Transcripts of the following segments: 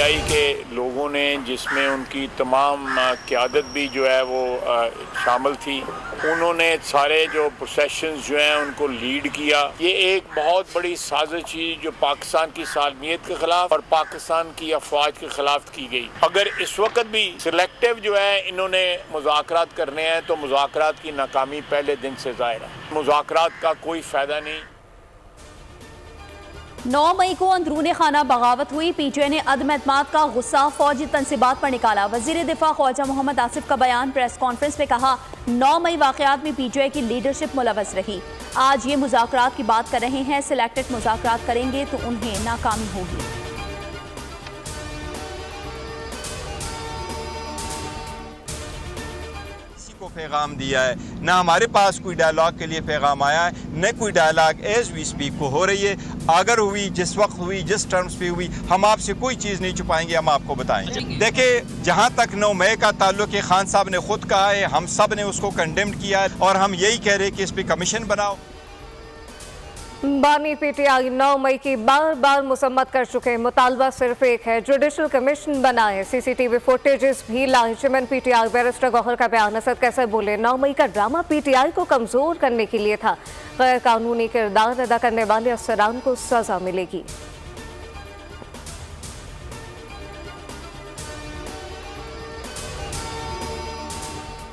PTI के लोगों ने, जिसमें उनकी तमाम क़यादत भी जो है वो शामिल थी, उन्होंने सारे जो प्रोसेशंस जो हैं उनको लीड किया। ये एक बहुत बड़ी साजिश थी जो पाकिस्तान की सालमियत के खिलाफ और पाकिस्तान की अफवाज के खिलाफ की गई। अगर इस वक्त भी सिलेक्टिव जो है इन्होंने मुज़ाकरात करने हैं तो मुज़ाकरात की नाकामी पहले दिन से ज़ाहिर है। मुज़ाकरात का कोई फ़ायदा नहीं। 9 मई को अंदरूनी खाना बगावत हुई। पीटीआई ने अदम एतमाद का गुस्सा फौजी तनसीबात पर निकाला। वजीर दिफा ख्वाजा मोहम्मद आसिफ का बयान। प्रेस कॉन्फ्रेंस में कहा 9 मई वाकयात में पीटीआई की लीडरशिप मुलव्वस रही। आज ये मुज़ाकरात की बात कर रहे हैं, सिलेक्टेड मुज़ाकरात करेंगे तो उन्हें नाकामी होगी। को पैगाम दिया है, ना हमारे पास कोई डायलॉग के लिए पैगाम आया है, न कोई डायलॉग एज वी स्पीक को हो रही है। अगर हुई, जिस वक्त हुई, जिस टर्म्स पे हुई, हम आपसे कोई चीज़ नहीं छुपाएंगे, हम आपको बताएंगे। देखिए, जहाँ तक 9 मई का ताल्लुक है, खान साहब ने खुद कहा है, हम सब ने उसको कंडेम्ड किया है और हम यही कह रहे हैं कि इस पर कमीशन बनाओ। बानी पीटीआई 9 मई की बार बार मुसम्मत कर चुके हैं। मुतालबा सिर्फ एक है, जुडिशल कमीशन बनाए, सीसीटीवी फुटेजेस भी लाए। चेयरमैन पीटीआई बैरिस्टर गौहर का बयान। असद कैसे बोले, 9 मई का ड्रामा पीटीआई को कमजोर करने के लिए था। गैर कानूनी किरदार अदा करने वाले अफसरान को सजा मिलेगी।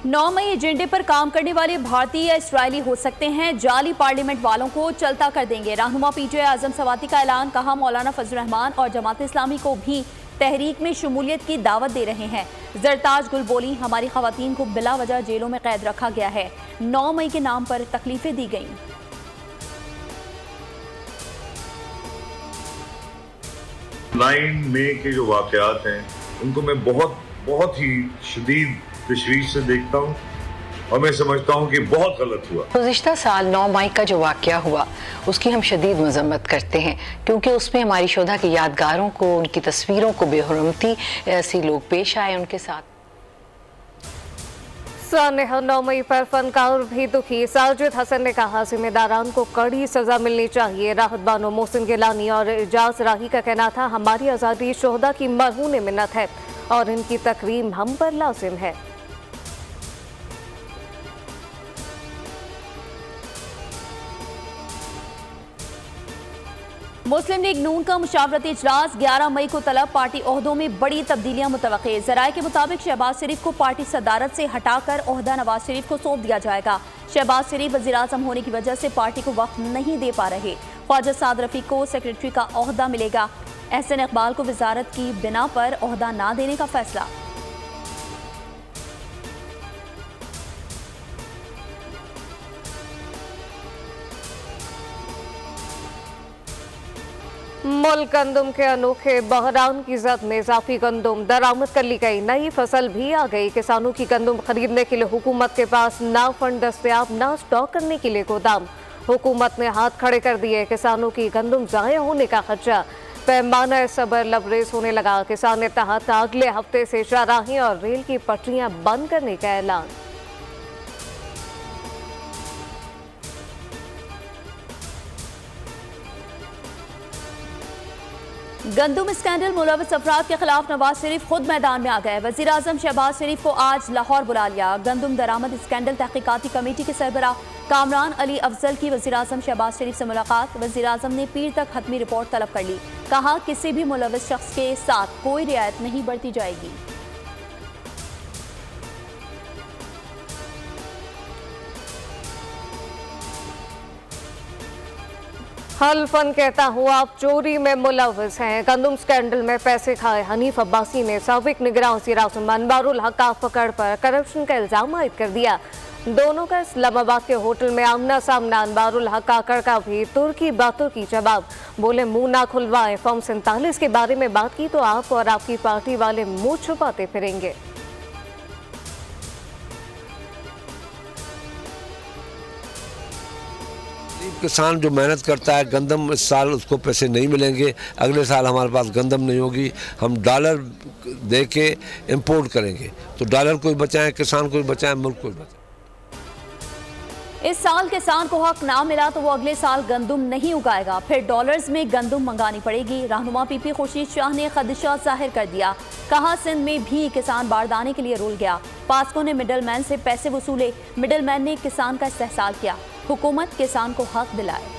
नौ मई एजेंडे पर काम करने वाले भारतीय या इसराइली हो सकते हैं, जाली पार्लियामेंट वालों को चलता कर देंगे। रहनुमा पीटीआई आजम सवाती का ऐलान। कहा मौलाना फजल रहमान और जमात इस्लामी को भी तहरीक में शमूलियत की दावत दे रहे हैं। जरताज गुल बोली, हमारी खवातीन को बिला वजह जेलों में कैद रखा गया है, 9 मई के नाम पर तकलीफें दी गई। 9 मई के जो वाकयात हैं उनको मैं बहुत ही शदीद तशवीश से देखता हूँ और मैं समझता हूँ कि बहुत गलत हुआ। गुज़िश्ता साल 9 मई का जो वाक़या हुआ उसकी हम शदीद मज़म्मत करते हैं, क्योंकि उसमें हमारी शोधा की यादगारों को, उनकी तस्वीरों को बेहुरमती ऐसे लोग पेश आए उनके साथ। सानेहा 9 मई पर फनकार भी दुखी। साजिद हसन ने कहा जिम्मेदारान को कड़ी सजा मिलनी चाहिए। राहत बानो, मोहसिन गिलानी और इजाज राही का कहना था हमारी आज़ादी शोहदा की मरहून मिन्नत है और इनकी तकरीम हम पर लाजिम है। मुस्लिम लीग नून का मुशावरती इजलास 11 मई को तलब। पार्टी ओहदों में बड़ी तब्दीलियां मुतवक्के। जराये के मुताबिक शहबाज शरीफ को पार्टी सदारत से हटाकर ओहदा नवाज शरीफ को सौंप दिया जाएगा। शहबाज शरीफ वज़ीर आज़म होने की वजह से पार्टी को वक्त नहीं दे पा रहे। ख्वाजा साद रफ़ी को सेक्रेटरी का ओहदा मिलेगा। एहसन इकबाल को वजारत की बिना पर ओहदा ना देने का फैसला। मुल्क गंदम के अनोखे बहरान की जद में इजाफी गंदम दरामद कर ली गई। नई फसल भी आ गई। किसानों की गंदम खरीदने के लिए हुकूमत के पास ना फंड दस्तयाब, ना स्टॉक करने के लिए गोदाम। हुकूमत ने हाथ खड़े कर दिए। किसानों की गंदम ज़ाया होने का खदशा। पैमाना सबर लबरेज होने लगा। किसान इत्तेहाद का अगले हफ्ते से शाहराही और रेल की पटरियां बंद करने का ऐलान। गंदुम स्कैंडल मुलव्वस अफराद के खिलाफ नवाज शरीफ खुद मैदान में आ गए। वज़ीर आज़म शहबाज शरीफ को आज लाहौर बुला लिया। गंदुम दरामद स्कैंडल तहकीकाती कमेटी के सरबराह कामरान अली अफजल की वज़ीर आज़म शहबाज शरीफ से मुलाकात। वज़ीर आज़म ने पीर तक हतमी रिपोर्ट तलब कर ली। कहा किसी भी मुलव्वस शख्स के साथ कोई रियायत नहीं बरती जाएगी। हल्फन कहता हूँ आप चोरी में मुलव्वस हैं। गंदुम स्कैंडल में पैसे खाए हनीफ अब्बासी ने साबिक निगरान वज़ीर आज़म अनवारुल हक पकड़ पर करप्शन का इल्जाम आयद कर दिया। दोनों का इस्लामाबाद के होटल में आमना सामना। अनवारुल हक आकर का भी तुर्की बातों की जवाब। बोले मुंह ना खुलवाएं। फॉर्म 47 के बारे में बात की तो आप और आपकी पार्टी वाले मुंह छुपाते फिरेंगे। किसान जो मेहनत करता है, गंदम इस साल उसको पैसे नहीं मिलेंगे, अगले साल हमारे पास गंदम नहीं होगी, हम डॉलर दे के इम्पोर्ट करेंगे। तो डॉलर को भी बचाएं, किसान को भी बचाएं, मुल्क को भी बचाएं। इस साल किसान को हक ना मिला तो वो अगले साल गंदुम नहीं उगाएगा, फिर डॉलर्स में गंदुम मंगानी पड़ेगी। रहनुमा पीपी खुर्शीद शाह ने खदशा जाहिर कर दिया, कहा सिंध में भी किसान बारदाने के लिए रुल गया। पास्को ने मिडलमैन से पैसे वसूले, मिडलमैन ने किसान का इस्तेहसाल किया। हुकूमत किसान को हक दिलाए।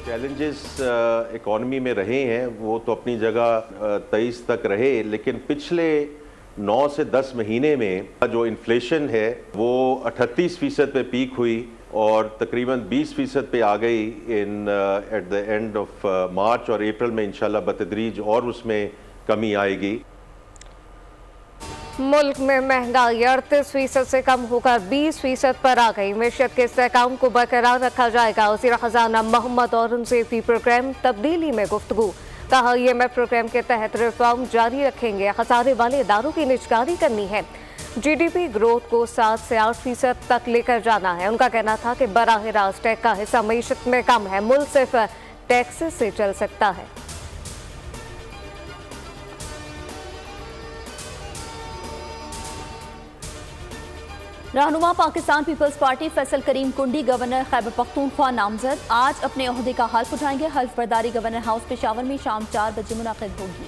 चैलेंजेस इकॉनमी में रहे हैं वो तो अपनी जगह 23 तक रहे, लेकिन पिछले 9 से 10 महीने में जो इन्फ्लेशन है वो 38% पे पीक हुई और तकरीबन 20% पे आ गई at the end of March, और अप्रैल में इंशाल्लाह बतदरीज और उसमें कमी आएगी। मुल्क में महंगाई 38% से कम होकर 20% पर आ गई। मैशत के इस्तेहकाम को बरकरार रखा जाएगा। वज़ीर ख़ज़ाना मोहम्मद औरंगज़ेब की प्रोग्राम तब्दीली में गुफ्तगू, कहा IMF प्रोग्राम के तहत रिफॉर्म जारी रखेंगे। खसारे वाले इदारों की निजगारी करनी है। GDP ग्रोथ को 7 से 8% तक लेकर जाना है। उनका कहना था कि बराह रास्त टैक्स का हिस्सा मईशत में कम है, मुल्क सिर्फ टैक्सेस से चल सकता है। रहनुमा पाकिस्तान पीपल्स पार्टी फैसल करीम कुंडी गवर्नर खैबर पख्तूनख्वा नामजद आज अपने ओहदे का हल्फ उठाएंगे। हल्फ बर्दारी गवर्नर हाउस पेशावर में शाम 4 बजे मुनाकिद होगी।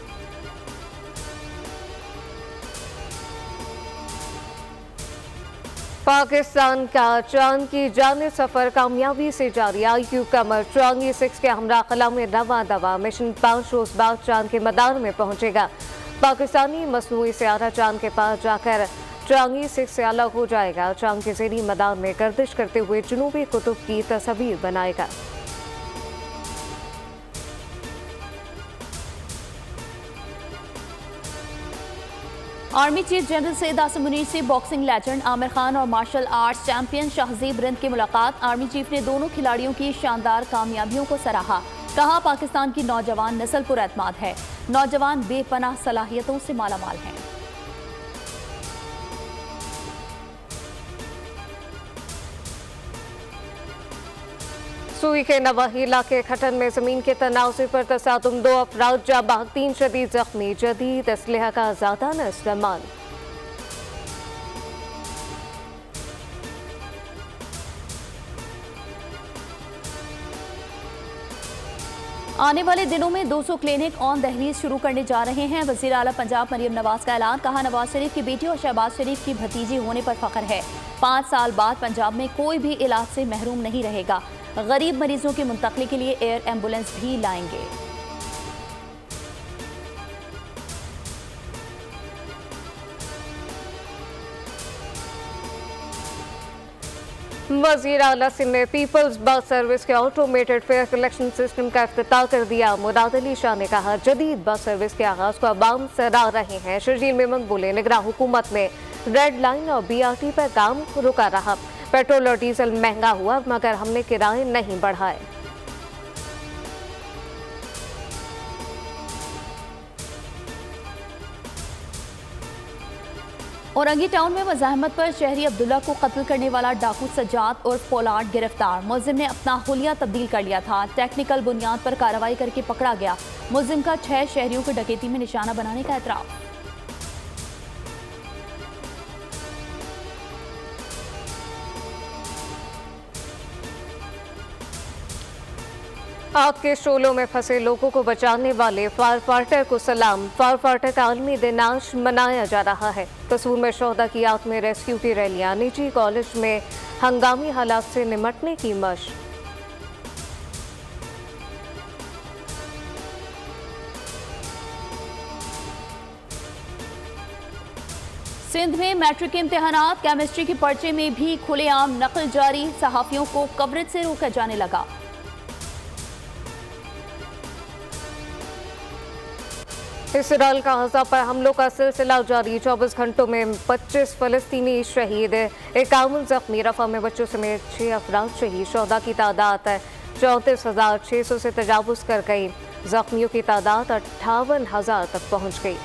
पाकिस्तान का चांद की जानिब सफर कामयाबी से जारी। IQ कमर चांगी 6 के हमरा खला में रवा दवा। मिशन 5 रोज बाद चांद के मदार में पहुंचेगा। पाकिस्तानी मसनूई सियारा चांद के पास जाकर चांगी 6 से अलग हो जाएगा। चांद के ज़ेरी मदार में गर्दिश करते हुए जुनूबी कुतुब की तस्वीर बनाएगा। Army chief general Syed Asim Munir से बॉक्सिंग लेजेंड आमिर खान और martial arts champion Shahzeb Rind की मुलाकात। आर्मी चीफ ने दोनों खिलाड़ियों की शानदार कामयाबियों को सराहा। कहा पाकिस्तान की नौजवान नस्ल पुरएतमाद है, नौजवान बेपनाह सलाहियतों से मालामाल हैं। सूई के नवाही इलाके खटन में जमीन के तनाज़ुर पर तसादुम, 2 अफराद जा बहक, 3 शदीद जख्मी। जदीद असलहा का ज़्यादा न इस्तेमाल। आने वाले दिनों में 200 क्लिनिक ऑन दहलीज शुरू करने जा रहे हैं। वज़ीर आला पंजाब मरियम नवाज का ऐलान। कहा नवाज शरीफ की बेटी और शहबाज शरीफ की भतीजी होने पर फख्र है। 5 साल बाद पंजाब में कोई भी इलाज से महरूम नहीं रहेगा। गरीब मरीजों की मुंतकली के लिए एयर एम्बुलेंस भी लाएंगे। वज़ीर आला सिंध ने पीपल्स बस सर्विस के ऑटोमेटेड फेयर कलेक्शन सिस्टम का इफ्तिताह कर दिया। मुराद अली शाह ने कहा जदीद बस सर्विस के आगाज को अवाम सराह रहे हैं। शर्जील मेमन बोले निगरान हुकूमत में रेड लाइन और BRT पर काम रुका रहा। पेट्रोल और डीजल महंगा हुआ मगर हमने किराए नहीं बढ़ाए। औरंगी टाउन में मज़ाहमत पर शहरी अब्दुल्ला को कत्ल करने वाला डाकू सज्जाद और पोलार्ड गिरफ्तार। मुलजिम ने अपना हुलिया तब्दील कर लिया था। टेक्निकल बुनियाद पर कार्रवाई करके पकड़ा गया। मुलजिम का 6 शहरियों को डकैती में निशाना बनाने का एतराफ़। आग के शोलों में फंसे लोगों को बचाने वाले फायर फाइटर को सलाम। फायर फाइटर का आलमी दिन आज मनाया जा रहा है। कसूर में शोहदा की आग में रेस्क्यू की रैलियां। निजी कॉलेज में हंगामी हालात से निमटने की मशक। सिंध में मैट्रिक के इम्तिहानात, केमिस्ट्री के पर्चे में भी खुलेआम नकल जारी। सहाफियों को कवरेज से रोका जाने लगा। इसराइल का गजा पर हमलों का सिलसिला जारी। 24 घंटों में 25 फलस्तीनी शहीद, 51 जख्मी। रफा में बच्चों समेत 6 अफराद शहीद। शोहदा की तादाद 34,600 से तजावुज़ कर गई। जख्मियों की तादाद 58,000 तक पहुँच गई।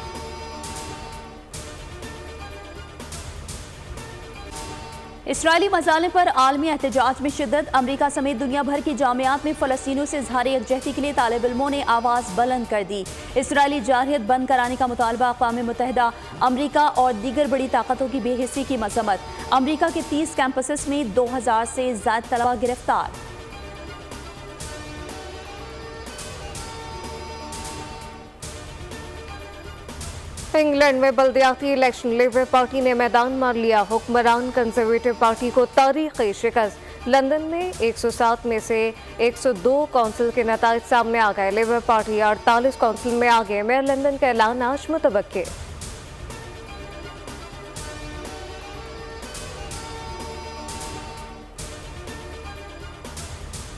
इसराइली मसाले पर आलमी एहतजाज में शिद्दत। अमरीका समेत दुनिया भर की जामियात में फ़लस्तीनियों से इज़हार यकजहती के लिए तालिब इल्मों ने आवाज़ बुलंद कर दी। इसराइली जारहियत बंद कराने का मुतालबा। अक़वाम मुत्तहिदा, अमरीका और दीगर बड़ी ताकतों की बेहिस्सी की मज़म्मत। अमरीका के 30 कैंपसेस में 2000 से ज़ायद तलबा गिरफ्तार। इंग्लैंड में बल्दियाती इलेक्शन, लेबर पार्टी ने मैदान मार लिया। हुक्मरान कंजर्वेटिव पार्टी को तारीखी शिकस्त। लंदन में 107 में से 102 कौंसिल के नताइज सामने आ गए। लेबर पार्टी 48 कौंसिल में आगे। मेयर लंदन का ऐलान आज मुतवक्के।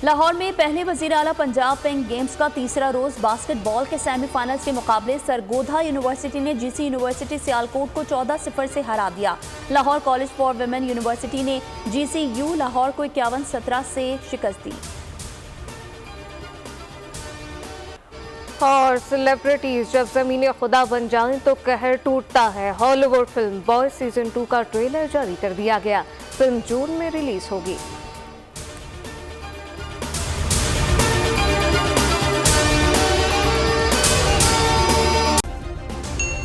लाहौर में पहले वज़ीर आला पंजाब पिंक गेम्स का तीसरा रोज। बास्केटबॉल के सेमीफाइनल्स के मुकाबले सरगोधा यूनिवर्सिटी ने जीसी यूनिवर्सिटी सियालकोट को 14-0 से हरा दिया। Lahore college for women university ने GCU लाहौर को 51-17 से शिकस्त दी। और सेलिब्रिटीज जब ज़मीने खुदा बन जाएं तो कहर टूटता है। हॉलीवुड फिल्म बॉयज सीजन 2 का ट्रेलर जारी कर दिया गया। फिल्म जून में रिलीज होगी।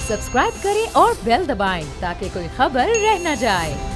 सब्सक्राइब करें और बेल दबाएं ताकि कोई खबर रह न जाए।